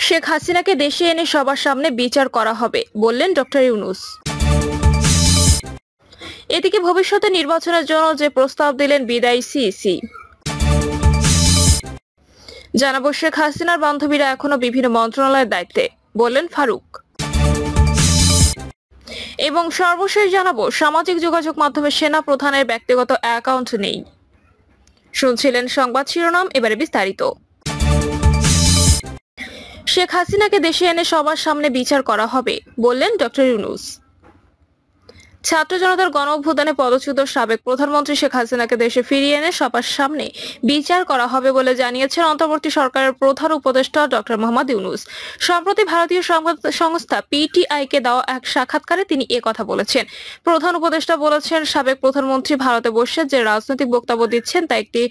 শেখ হাসিনাকে দেশে এনে সবার সামনে বিচার করা হবে বললেন ডক্টর ইউনূস। এদিকে ভবিষ্যতে নির্বাচনের জন্য যে প্রস্তাব দিলেন বিদায়ী সিইসি। জানাবো শেখ হাসিনার বান্ধবীরা এখনো বিভিন্ন মন্ত্রণালয়ের দায়িত্বে বললেন ফারুক। এবং সর্বশেষ জানাবো সামাজিক যোগাযোগ মাধ্যমে সেনা প্রধানের ব্যক্তিগত অ্যাকাউন্ট নেই। শুনছিলেন সংবাদ শিরোনাম, এবারে বিস্তারিত। শেখ হাসিনাকে দেশে এনে সবার সামনে বিচার করা হবে বললেন ডক্টর ইউনূস। ছাত্র জনতার গণ অভ্যুত্থানে পদচ্যুত সাবেক প্রধানমন্ত্রী শেখ হাসিনাকে দেশে ফিরিয়ে এনে সবার সামনে বিচার করা হবে বলে জানিয়েছেন অন্তর্বর্তী সরকারের প্রধান উপদেষ্টা ডক্টর মোহাম্মদ ইউনূস। সম্প্রতি ভারতীয় সংবাদ সংস্থা পিটিআইকে দেওয়া এক সাক্ষাৎকারে তিনি কথা বলেছেন। প্রধান উপদেষ্টা বলেছেন, সাবেক প্রধানমন্ত্রী ভারতে বসে যে রাজনৈতিক বক্তব্য দিচ্ছেন তা একটি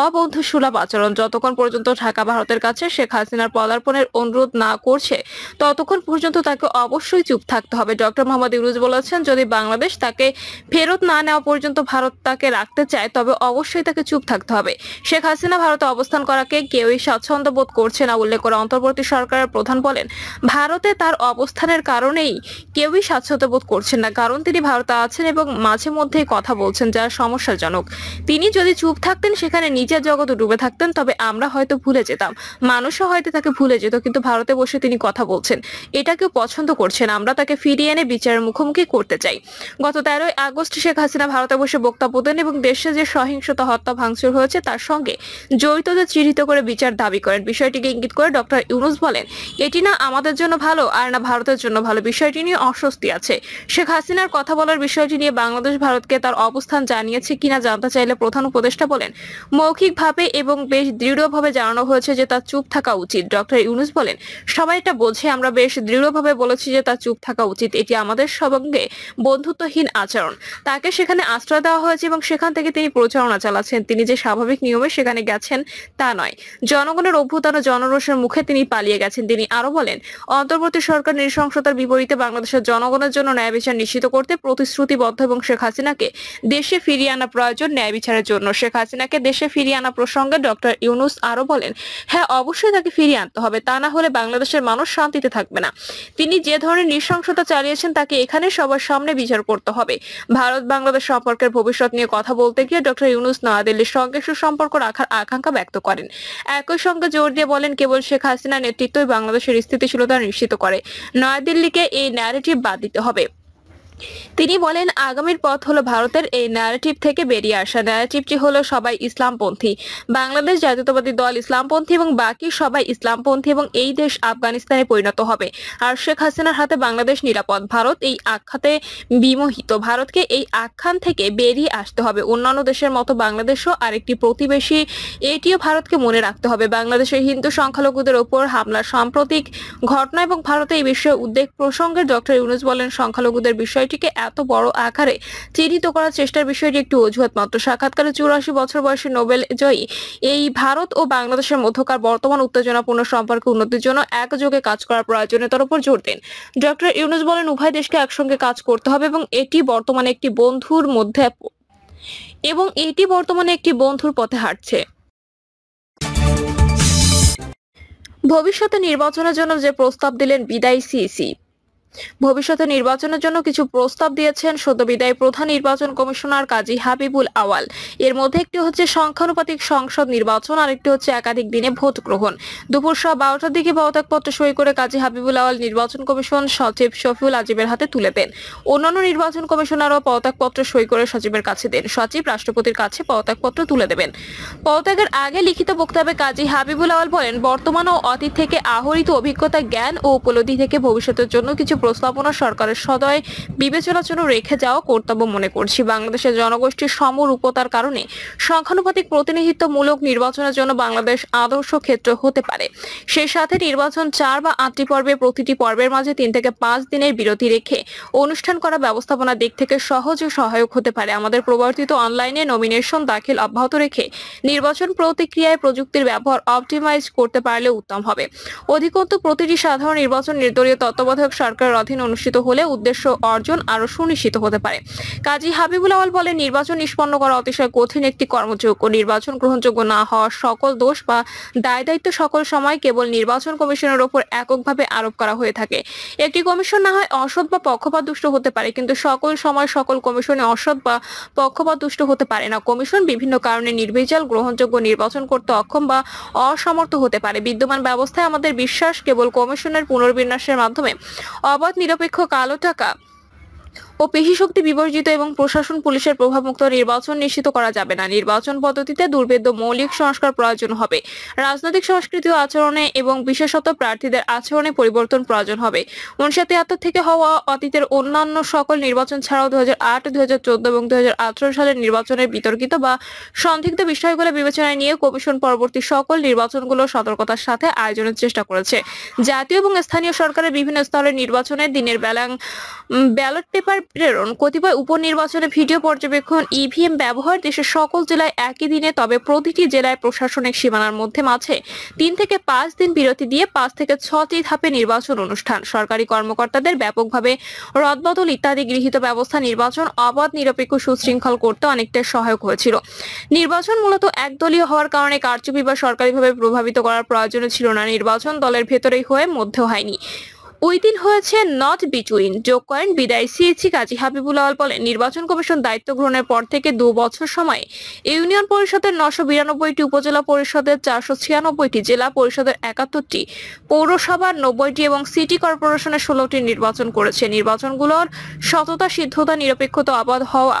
অবন্ধুসুলভ আচরণ। যতক্ষণ পর্যন্ত ঢাকা ভারতের কাছে শেখ হাসিনার পদার্পণের অনুরোধ না করছে ততক্ষণ পর্যন্ত তাকে অবশ্যই চুপ থাকতে হবে। ডক্টর মোহাম্মদ ইউনূস বলেছেন, যদি বাংলাদেশ তাকে ফেরত না নেওয়া পর্যন্ত ভারত তাকে রাখতে চায় তবে অবশ্যই তাকে চুপ থাকতে হবে। শেখ হাসিনা ভারতে অবস্থান করাকে কেউই স্বাচ্ছন্দ্য বোধ করছে না উল্লেখ করে অন্তর্বর্তী সরকারের প্রধান বলেন, ভারতে তার অবস্থানের কারণেই কেউই স্বাচ্ছন্দ্য বোধ করছেন না, কারণ তিনি ভারতে আছেন এবং মাঝে মধ্যেই কথা বলছেন যা সমস্যাজনক। তিনি যদি চুপ থাকতেন, সেখানে নিজের জগতে ডুবে থাকতেন, তবে আমরা হয়তো ভুলে যেতাম, মানুষও হয়তো তাকে ভুলে যেত। কিন্তু ভারতে বসে তিনি কথা বলছেন, এটা কেউ পছন্দ করছেন। আমরা তাকে ফিরিয়ে এনে বিচারের মুখোমুখি করতে চাই। গত 13 আগস্ট শেখ হাসিনা ভারতে বসে বক্তব্য দেন এবং দেশে যে সহিংসতা, হত্যা, ভাঙচুর হয়েছে তার সঙ্গে জড়িতদের চিহ্নিত করে বিচার দাবি করেন। বিষয়টিকে ইঙ্গিত করে ডক্টর ইউনূস বলেন, এটি না আমাদের জন্য ভালো আর না ভারতের জন্য ভালো। বিষয়টি নিয়ে অস্বস্তি আছে। শেখ হাসিনার কথা বলার বিষয়টি নিয়ে বাংলাদেশ ভারতকে তার অবস্থান জানিয়েছে কিনা জানতে চাইলে প্রধান উপদেষ্টা বলেন, মৌখিকভাবে এবং বেশ দৃঢ়ভাবে জানানো হয়েছে যে তার চুপ থাকা উচিত। ডক্টর ইউনূস বলেন, সবাই এটা বোঝে, আমরা বেশ দৃঢ়ভাবে বলেছি যে তার চুপ থাকা উচিত। এটি আমাদের সঙ্গে বন্ধুত্বহীন আচরণ। তাকে সেখানে আশ্রয় দেওয়া হয়েছে এবং সেখান থেকে তিনি প্রচারণা চালাচ্ছেন। তিনি যে স্বাভাবিক নিয়মে সেখানে গেছেন তা নয়। জনগণের অভ্যুত্থান ও জনরোষের মুখে তিনি পালিয়ে গেছেন। তিনি আরো বলেন, অন্তর্বর্তী সরকার নৃশংসতার বিপরীতে বাংলাদেশের জনগণের জন্য ন্যায় বিচার নিশ্চিত করতে প্রতিশ্রুতিবদ্ধ এবং শেখ হাসিনাকে দেশে ফিরিয়ে আনা প্রয়োজন ন্যায় বিচারের জন্য। শেখ হাসিনাকে দেশে ফিরিয়ে আনা প্রসঙ্গে ডক্টর ইউনূস আরো বলেন, হ্যাঁ, অবশ্যই তাকে ফিরিয়ে আনতে হবে, তা না হলে বাংলাদেশের মানুষ শান্তিতে থাকবে না। তিনি যে ধরনের নৃশংসতা চালিয়েছেন তাকে এখানে সবার সামনে বিচার করতে হবে। ভারত বাংলাদেশ সম্পর্কের ভবিষ্যৎ নিয়ে কথা বলতে গিয়ে ডক্টর ইউনূস নয়াদিল্লির সঙ্গে সুসম্পর্ক রাখার আকাঙ্ক্ষা ব্যক্ত করেন। একই সঙ্গে জোর দিয়ে বলেন, কেবল শেখ হাসিনার নেতৃত্বই বাংলাদেশের স্থিতিশীলতা নিশ্চিত করে। নয়াদিল্লিকে এই ন্যারেটিভ বাদ দিতে হবে। তিনি বলেন, আগামীর পথ হলো ভারতের এই ন্যারেটিভ থেকে বেরিয়ে আসা। ন্যারেটিভটি হলো সবাই ইসলামপন্থী, বাংলাদেশ জাতীয়তাবাদী দল ইসলামপন্থী এবং বাকি সবাই ইসলামপন্থী এবং এই দেশ আফগানিস্তানে পরিণত হবে আর শেখ হাসিনার হাতে বাংলাদেশ নিরাপদ। ভারত এই আখ্যাতে বিমোহিত। ভারতকে এই আখ্যান থেকে বেরিয়ে আসতে হবে। অন্যান্য দেশের মতো বাংলাদেশও আরেকটি প্রতিবেশী, এটিও ভারতকে মনে রাখতে হবে। বাংলাদেশের হিন্দু সংখ্যালঘুদের ওপর হামলার সাম্প্রতিক ঘটনা এবং ভারতে এই বিষয়ে উদ্বেগ প্রসঙ্গে ডক্টর ইউনূস বলেন, সংখ্যালঘুদের বিষয়টিকে এত বড় আকারে চিহ্নিত করার চেষ্টার বিষয়টি একটি অজুহাত মাত্র। সাক্ষাৎকারে 84 বছর বয়সী নোবেল জয়ী এই ভারত ও বাংলাদেশের মধ্যকার বর্তমান উত্তেজনাপূর্ণ সম্পর্ক উন্নতির জন্য একযোগে কাজ করার প্রয়োজনীয়তার উপর জোর দেন। ডক্টর ইউনূস বলেন, উভয় দেশকে একসঙ্গে কাজ করতে হবে এবং এটি বর্তমানে একটি বন্ধুর পথে হাঁটছে। ভবিষ্যতে নির্বাচনের জন্য যে প্রস্তাব দিলেন বিদায়ী সিইসি। ভবিষ্যতে নির্বাচনের জন্য কিছু প্রস্তাব দিয়েছেন সদ্য বিদায়ী প্রধান নির্বাচন কমিশনার কাজী হাবিবুল আওয়াল। এর মধ্যে একটি হচ্ছে সংখ্যানুপাতিক সংসদ নির্বাচন, আরেকটি হচ্ছে একাধিক দিনে ভোট গ্রহণ। দুপুর 12টার দিকে পদত্যাগপত্র সই করে কাজী হাবিবুল আওয়াল নির্বাচন কমিশন সচিব শফিউল আজিমের হাতে তুলে দেন। অন্যান্য নির্বাচন কমিশনারও পদত্যাগপত্র সই করে সচিবের কাছে দেন। সচিব রাষ্ট্রপতির কাছে পদত্যাগপত্র তুলে দেবেন। পদত্যাগের আগে লিখিত বক্তব্যে কাজী হাবিবুল আওয়াল বলেন, বর্তমান ও অতীত থেকে আহরিত অভিজ্ঞতা, জ্ঞান ও উপলব্ধি থেকে ভবিষ্যতের জন্য কিছু প্রস্তাবনা সরকারের সদয় বিবেচনার জন্য রেখে যাওয়া কর্তব্য মনে করছি। বাংলাদেশের জনগোষ্ঠীর সমরূপতার কারণে সংখ্যানুপাতিক প্রতিনিধিত্বমূলক নির্বাচনের জন্য বাংলাদেশ আদর্শ ক্ষেত্র হতে পারে। সেই সাথে নির্বাচন 4 বা 8টি পর্বে, প্রতিটি পর্বের মাঝে 3 থেকে 5 দিনের বিরতি রেখে অনুষ্ঠান করা ব্যবস্থাপনার দিক থেকে সহজ ও সহায়ক হতে পারে। আমাদের প্রবর্তিত অনলাইনে নমিনেশন দাখিল অব্যাহত রেখে নির্বাচন প্রক্রিয়ায় প্রযুক্তির ব্যবহার অপটিমাইজ করতে পারলে উত্তম হবে। অধিকন্তু প্রতিটি সাধারণ নির্বাচন নির্দলীয় তত্ত্বাবধায়ক সরকার সরকারের অধীনে অনুষ্ঠিত হলে উদ্দেশ্য অর্জন আরো সুনিশ্চিত হতে পারে। কাজী হাবিবুল আওয়াল বলেন, নির্বাচন নিষ্পন্ন করা অতিশয় কঠিন একটি কর্মযোগ্য। নির্বাচন গ্রহণযোগ্য না হওয়ার সকল দোষ বা দায় দায়িত্ব সকল সময় কেবল নির্বাচন কমিশনের ওপর এককভাবে আরোপ করা হয়ে থাকে। একটি কমিশন না হয় অসৎ বা পক্ষপাত দুষ্ট হতে পারে, কিন্তু সকল সময় সকল কমিশনে অসৎ বা পক্ষপাত দুষ্ট হতে পারে না। কমিশন বিভিন্ন কারণে নির্ভেজাল গ্রহণযোগ্য নির্বাচন করতে অক্ষম বা অসমর্থ হতে পারে। বিদ্যমান ব্যবস্থায় আমাদের বিশ্বাস, কেবল কমিশনের পুনর্বিন্যাসের মাধ্যমে অবাধ, নিরপেক্ষ, কালো টাকা ও পেশি শক্তি বিবর্জিত এবং প্রশাসন পুলিশের প্রভাবমুক্ত নির্বাচন নিশ্চিত করা যাবে না। নির্বাচন পদ্ধতিতে দুর্ভেদ্য মৌলিক সংস্কার প্রয়োজন হবে। রাজনৈতিক সংস্কৃতি ও আচরণে এবং বিশেষত প্রার্থীদের আচরণে পরিবর্তন প্রয়োজন হবে। 1973 থেকে হওয়া অতীতের অন্যান্য সকল নির্বাচন ছাড়াও 2008, 2014 এবং 2018 সালের নির্বাচনের বিতর্কিত বা সন্দিগ্ধ বিষয়গুলো বিবেচনায় নিয়ে কমিশন পরবর্তী সকল নির্বাচনগুলো সতর্কতার সাথে আয়োজনের চেষ্টা করেছে। জাতীয় এবং স্থানীয় সরকারের বিভিন্ন স্তরের নির্বাচনে দিনের ব্যালট পেপার প্রেরণ, কতিপয় উপনির্বাচনে ভিডিও পর্যবেক্ষণ, ইভিএম ব্যবহার, দেশের সকল জেলায় একই দিনে, তবে প্রতিটি জেলায় প্রশাসনিক সীমানার মধ্যে মাঝে 3 থেকে 5 দিন বিরতি দিয়ে 5 থেকে 6টি ধাপে নির্বাচন অনুষ্ঠান, সরকারি কর্মকর্তাদের ব্যাপকভাবে রদবদল ইত্যাদি গৃহীত ব্যবস্থা নির্বাচন অবাধ, নিরপেক্ষ, সুশৃঙ্খল করতে অনেকটা সহায়ক হয়েছিল। নির্বাচন মূলত একদলীয় হওয়ার কারণে কারচুপি বা সরকারিভাবে প্রভাবিত করার প্রয়োজন ছিল না। নির্বাচন দলের ভেতরেই হয়ে মধ্যেও হয়নি, ওই দিন হয়েছে নট বিটুইন, যোগ করেন বিদায়ী সিএসি কাজী হাবিবুল আওয়াল। বলেন, নির্বাচন কমিশন দায়িত্ব গ্রহণের পর থেকে 2 বছর সময়ে ইউনিয়ন পরিষদের 992টি, উপজেলা পরিষদের 496টি, জেলা পরিষদের 71টি, পৌরসভার 90টি এবং সিটি কর্পোরেশনের 16টি নির্বাচন করেছে। নির্বাচনগুলোর সততা, সিদ্ধতা, নিরপেক্ষতা, অবাধ হওয়া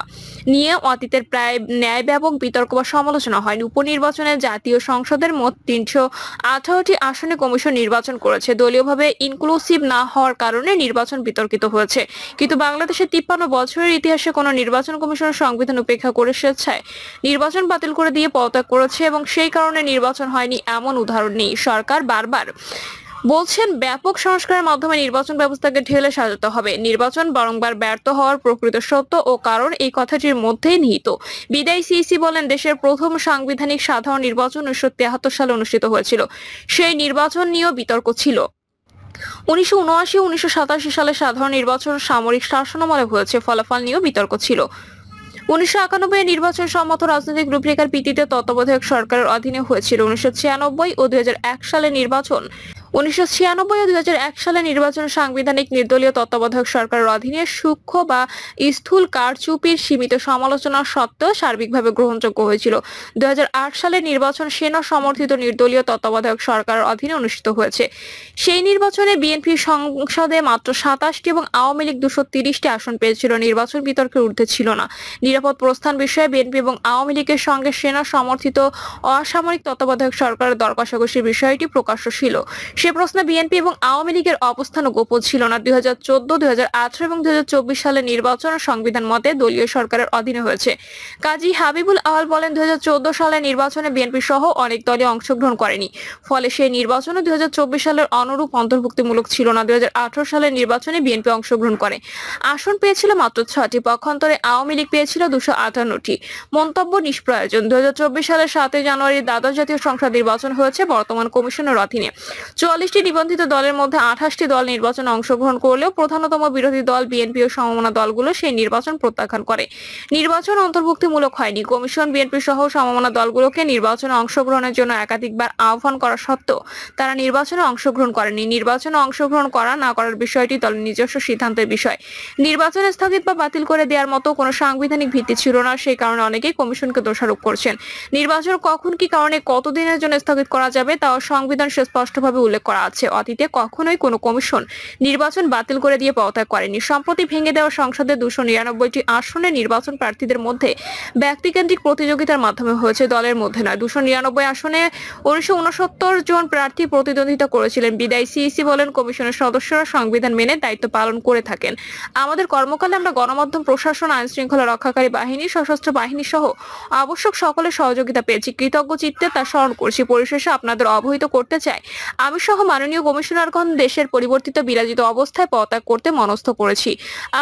নিয়ে অতীতের প্রায় ন্যায়ব্যাপক বিতর্ক বা সমালোচনা হয়নি। উপনির্বাচনে জাতীয় সংসদের মোট 318টি আসনে কমিশন নির্বাচন করেছে। দলীয়ভাবে ইনক্লুসিভ না হওয়ার কারণে নির্বাচন বিতর্কিত হয়েছে, কিন্তু বাংলাদেশের 53 বছরের ইতিহাসে কোনো নির্বাচন কমিশন সংবিধান উপেক্ষা করে স্বেচ্ছায় নির্বাচন বাতিল করে দিয়ে পদত্যাগ করেছে এবং সেই কারণে নির্বাচন হয়নি এমন উদাহরণ নেই। সরকার বারবার বলছেন ব্যাপক সংস্কারের মাধ্যমে নির্বাচন ব্যবস্থাকে ঢেলে সাজাতে হবে। নির্বাচন বারংবার ব্যর্থ হওয়ার প্রকৃত সত্য ও কারণ এই কথাটির মধ্যেই নিহিত। বিদায়ী সিইসি বলেন, দেশের প্রথম সাংবিধানিক সাধারণ নির্বাচন 1973 সালে অনুষ্ঠিত হয়েছিল। সেই নির্বাচন নিয়েও বিতর্ক ছিল। 1979 ও 1987 সালে সাধারণ নির্বাচন সামরিক শাসনামলে হয়েছে, ফলাফল নিয়েও বিতর্ক ছিল। 1991 নির্বাচন সম্মত রাজনৈতিক রূপরেখার ভিত্তিতে তত্ত্বাবধায়ক সরকারের অধীনে হয়েছিল। 1996 ও 2001 সালে নির্বাচন 1996 ও 2001 সালে নির্বাচন সাংবিধানিক নির্দলীয় তত্ত্বাবধায়ক সরকারের অধীনে সূক্ষ্ম বা স্থূল কারচুপির সীমিত সমালোচনা সত্ত্বেও সার্বিকভাবে গ্রহণযোগ্য হয়েছিল। 2008 সালের নির্বাচন সেনা সমর্থিত নির্দলীয় তত্ত্বাবধায়ক সরকারের অধীনে অনুষ্ঠিত হয়েছে। সেই নির্বাচনে বিএনপি সংসদে মাত্র 27টি এবং আওয়ামী লীগ 230টি আসন পেয়েছিল। নির্বাচন বিতর্কের ঊর্ধ্বে ছিল না। নিরাপদ প্রস্থান বিষয়ে বিএনপি এবং আওয়ামী লীগের সঙ্গে সেনা সমর্থিত অসামরিক তত্ত্বাবধায়ক সরকারের দর কষাকষির বিষয়টি প্রকাশ্য ছিল। সে প্রশ্নে বিএনপি এবং আওয়ামী লীগের অবস্থানও গোপন ছিল না। 2014, 2018 এবং 2024 সালের নির্বাচন সংবিধান মতে দলীয় সরকারের অধীনে হয়েছে। কাজী হাবিবুল আওয়াল বলেন, 2014 সালের নির্বাচনে বিএনপি সহ অনেক দলই অংশগ্রহণ করেনি, ফলে সেই নির্বাচনে 2024 সালের অনুরূপ অন্তর্ভুক্তিমূলক ছিল না। 2018 সালের নির্বাচনে বিএনপি অংশগ্রহণ করে, আসন পেয়েছিল মাত্র 6টি, পক্ষান্তরে আওয়ামী লীগ পেয়েছিল 258টি। মন্তব্য নিষ্প্রয়োজন। 2024 সালের 7 জানুয়ারি দ্বাদশ জাতীয় সংসদ নির্বাচন হয়েছে বর্তমান কমিশনের অধীনে। 44টি নিবন্ধিত দলের মধ্যে 28টি দল নির্বাচনে অংশগ্রহণ করলেও প্রধানতম বিরোধী দল বিএনপি ও সমমনা দলগুলো সেই নির্বাচন প্রত্যাখ্যান করে। নির্বাচন অন্তর্ভুক্তিমূলক হয়নি। কমিশন বিএনপি সহ সমমনা দলগুলোকে নির্বাচনে অংশগ্রহণের জন্য একাধিকবার আহ্বান করা সত্ত্বেও তারা নির্বাচনে অংশগ্রহণ করেনি। নির্বাচনে অংশগ্রহণ করা না করার বিষয়টি দলের নিজস্ব সিদ্ধান্তের বিষয়। নির্বাচন স্থগিত বা বাতিল করে দেওয়ার মতো কোনো সাংবিধানিক ভিত্তি ছিল না, সেই কারণে অনেকেই কমিশনকে দোষারোপ করছেন। নির্বাচন কখন, কি কারণে, কতদিনের জন্য স্থগিত করা যাবে তাও সংবিধান স্পষ্টভাবে উল্লেখ করা আছে। অতীতে কখনোই কোনো কমিশন নির্বাচন বাতিল করে দিয়ে পদত্যাগ করেনি। সম্প্রতি ভেঙে দেওয়া সংসদে 299টি আসনে নির্বাচন প্রার্থীদের মধ্যে ব্যক্তিকেন্দ্রিক প্রতিযোগিতার মাধ্যমে হয়েছে, দলের মধ্যে নয়। 299 আসনে 1969 জন প্রার্থী প্রতিদ্বন্দ্বিতা করেছিলেন। বিদায়ী সিইসি বলেন, কমিশনের সদস্যরা সংবিধান মেনে দায়িত্ব পালন করে থাকেন। আমাদের কর্মকালে আমরা গণমাধ্যম, প্রশাসন, আইন শৃঙ্খলা রক্ষাকারী বাহিনী, সশস্ত্র বাহিনী সহ আবশ্যক সকলের সহযোগিতা পেয়েছি। কৃতজ্ঞ চিত্তে তা স্মরণ করছি। পরিশেষে আপনাদের অবহিত করতে চাই, আমি সহ মাননীয় কমিশনারগণ দেশের পরিবর্তিত বিরাজিত অবস্থায় পদত্যাগ করতে মনস্থ করেছি।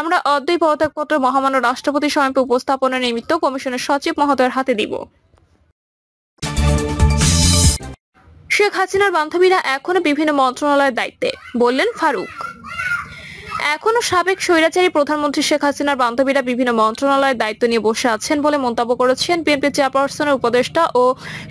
আমরা অদ্বৈ পদত্যাগপত্র মহামান্য রাষ্ট্রপতি সমীপে উপস্থাপনের নিমিত্ত কমিশনের সচিব মহোদয়ের হাতে দিব। শেখ হাসিনার বান্ধবীরা এখনো বিভিন্ন মন্ত্রণালয়ের দায়িত্বে, বললেন ফারুক। এখনো সাবেক স্বৈরাচারী প্রধানমন্ত্রী শেখ হাসিনার বান্ধবীরা বিভিন্ন মন্ত্রণালয়ের দায়িত্ব নিয়ে বসে আছেন বলে মন্তব্য করেছেন বিএনপি চেয়ারপারসনের উপদেষ্টা ও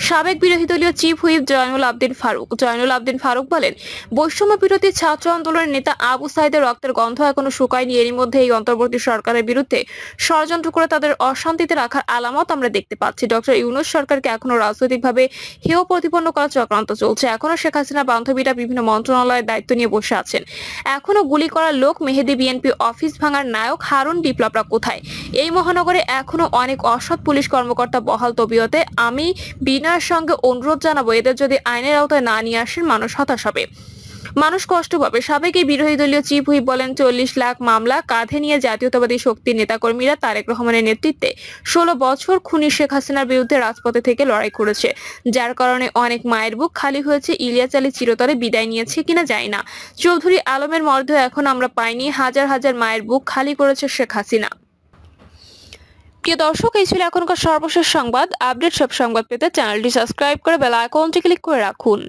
সাবেক বিরোধী দলীয় চিফ হুইপ জয়নুল আবদিন ফারুক। জয়নুল আবদিন ফারুক বলেন, বৈষম্য বিরোধী ছাত্র আন্দোলনের নেতা আবু সাইদের রক্তের গন্ধ এখনো শুকায়নি। এরই মধ্যে এই অন্তর্বর্তী সরকারের বিরুদ্ধে ষড়যন্ত্র করে তাদের অশান্তিতে রাখার আলামত আমরা দেখতে পাচ্ছি। ডক্টর ইউনূস সরকারকে এখনো রাজনৈতিকভাবে হেয় প্রতিপন্ন করার চক্রান্ত চলছে। এখনো শেখ হাসিনার বান্ধবীরা বিভিন্ন মন্ত্রণালয়ের দায়িত্ব নিয়ে বসে আছেন। এখনো গুলি করা লোক মেহেদী, বিএনপি অফিস ভাঙার নায়ক হারুন, বিপ্লবরা কোথায়? এই মহানগরে এখনো অনেক অসৎ পুলিশ কর্মকর্তা বহাল তবিয়তে। আমি বিনয়ের সঙ্গে অনুরোধ জানাবো, এদের যদি আইনের আওতায় না নিয়ে আসেন মানুষ হতাশ হবে, মানুষ কষ্ট পাবে। সাবেক এই বিরোধী দলীয় চিফ হুইপ বলেন, 40 লাখ মামলা কাঁধে নিয়ে জাতীয়তাবাদী শক্তির নেতাকর্মীরা তারেক রহমানের নেতৃত্বে 16 বছর খুনি শেখ হাসিনার বিরুদ্ধে রাজপথে থেকে লড়াই করেছে, যার কারণে অনেক মায়ের বুক খালি হয়েছে। ইলিয়াস আলী চিরতরে বিদায় নিয়েছে কিনা জানি না, চৌধুরী আলমের মরদেহ এখন আমরা পাইনি। হাজার হাজার মায়ের বুক খালি করেছে শেখ হাসিনা। প্রিয় দর্শক, এই ছিল এখনকার সর্বশেষ সংবাদ। আপডেট সব সংবাদ পেতে চ্যানেলটি সাবস্ক্রাইব করে বেল আইকনটি ক্লিক করে রাখুন।